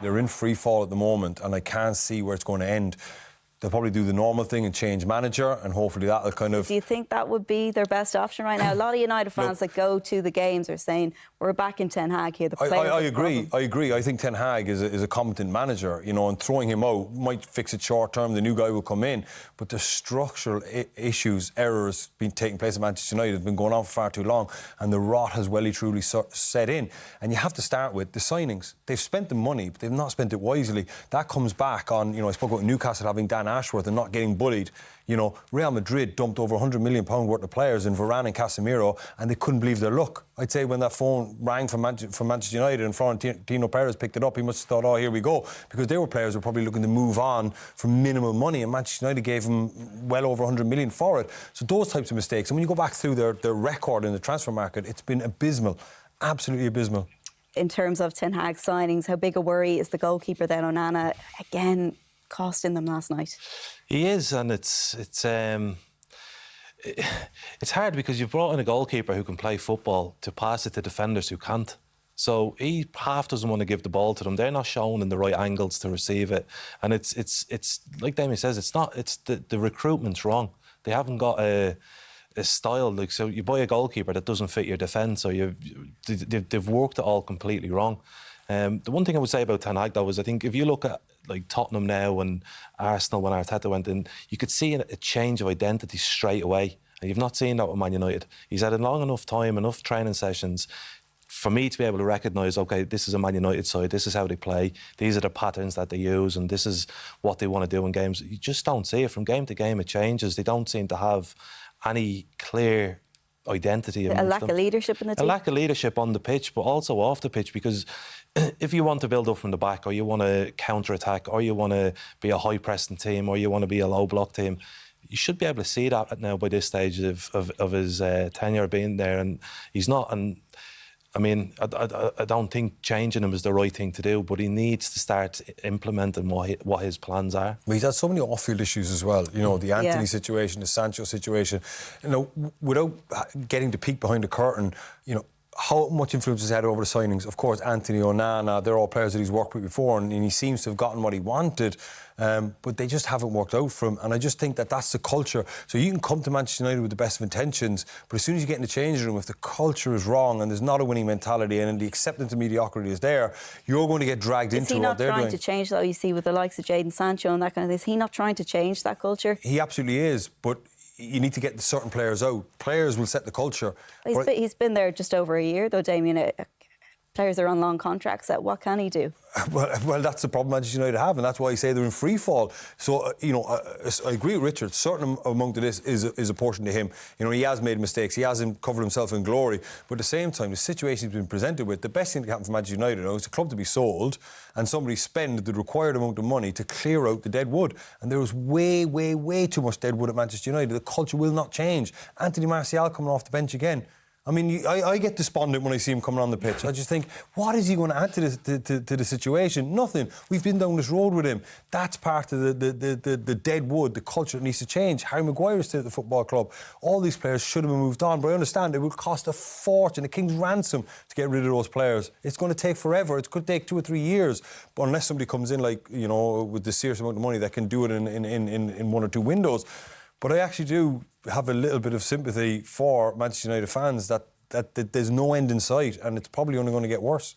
They're in free fall at the moment, and I can't see where it's going to end. They'll probably do the normal thing and change manager, and hopefully that'll kind of... Do you think that would be their best option right now? A lot of United fans that go to the games are saying, we're back in Ten Hag here. I agree. I think Ten Hag is a competent manager, you know, and throwing him out might fix it short term. The new guy will come in. But the structural issues, errors been taking place at Manchester United have been going on for far too long, and the rot has well and truly set in. And you have to start with the signings. They've spent the money, but they've not spent it wisely. That comes back on, you know, I spoke about Newcastle having Dan Ashworth and not getting bullied. You know, Real Madrid dumped over £100 million worth of players in Varane and Casemiro, and they couldn't believe their luck. I'd say when that phone rang from Manchester United and Florentino Perez picked it up, he must have thought, oh, here we go. Because they were players who were probably looking to move on for minimal money, and Manchester United gave them well over £100 million for it. So those types of mistakes. And when you go back through their record in the transfer market, it's been abysmal. Absolutely abysmal. In terms of Ten Hag signings, how big a worry is the goalkeeper then, Onana, again, costing them last night? He is, and it's hard because you've brought in a goalkeeper who can play football to pass it to defenders who can't. So he half doesn't want to give the ball to them. They're not shown in the right angles to receive it, and it's like Damien says, it's the recruitment's wrong. They haven't got a style. Like, so you buy a goalkeeper that doesn't fit your defence, or they've worked it all completely wrong. The one thing I would say about Ten Hag, though, is I think if you look at like Tottenham now and Arsenal when Arteta went in, you could see a change of identity straight away. And you've not seen that with Man United. He's had a long enough time, enough training sessions for me to be able to recognise, OK, this is a Man United side, this is how they play, these are the patterns that they use, and this is what they want to do in games. You just don't see it. From game to game, it changes. They don't seem to have any clear identity. A lack of leadership in the team? A lack of leadership on the pitch, but also off the pitch, because if you want to build up from the back, or you want to counter-attack, or you want to be a high-pressing team, or you want to be a low-block team, you should be able to see that now by this stage of his tenure being there, and he's not. And I mean, I don't think changing him is the right thing to do, but he needs to start implementing what his plans are. But he's had so many off-field issues as well. You know, the Anthony situation, the Sancho situation. You know, without getting to peek behind the curtain, you know, how much influence has he had over the signings? Of course, Anthony, Onana, they're all players that he's worked with before, and he seems to have gotten what he wanted, but they just haven't worked out for him. And I just think that that's the culture. So you can come to Manchester United with the best of intentions, but as soon as you get in the changing room, if the culture is wrong and there's not a winning mentality and the acceptance of mediocrity is there, you're going to get dragged into what they're doing. Is he not trying to change, though? You see with the likes of Jadon Sancho and that kind of thing. Is he not trying to change that culture? He absolutely is, but you need to get certain players out. Players will set the culture. He's been there just over a year, though, Damien. Players are on long contracts. What can he do? Well, that's the problem Manchester United have, and that's why I say they're in free fall. So, you know, I agree with Richard. Certain amount of this is a portion to him. You know, he has made mistakes. He hasn't covered himself in glory. But at the same time, the situation he's been presented with, the best thing that can happen for Manchester United now is the club to be sold and somebody spend the required amount of money to clear out the dead wood. And there was way, way, way too much dead wood at Manchester United. The culture will not change. Anthony Martial coming off the bench again. I mean, I get despondent when I see him coming on the pitch. I just think, what is he going to add to the situation? Nothing. We've been down this road with him. That's part of the dead wood, the culture that needs to change. Harry Maguire is still at the football club. All these players should have been moved on, but I understand it will cost a fortune, a king's ransom, to get rid of those players. It's going to take forever. It could take 2 or 3 years. But unless somebody comes in, like, you know, with the serious amount of money that can do it in 1 or 2 windows. But I actually do have a little bit of sympathy for Manchester United fans that there's no end in sight, and it's probably only going to get worse.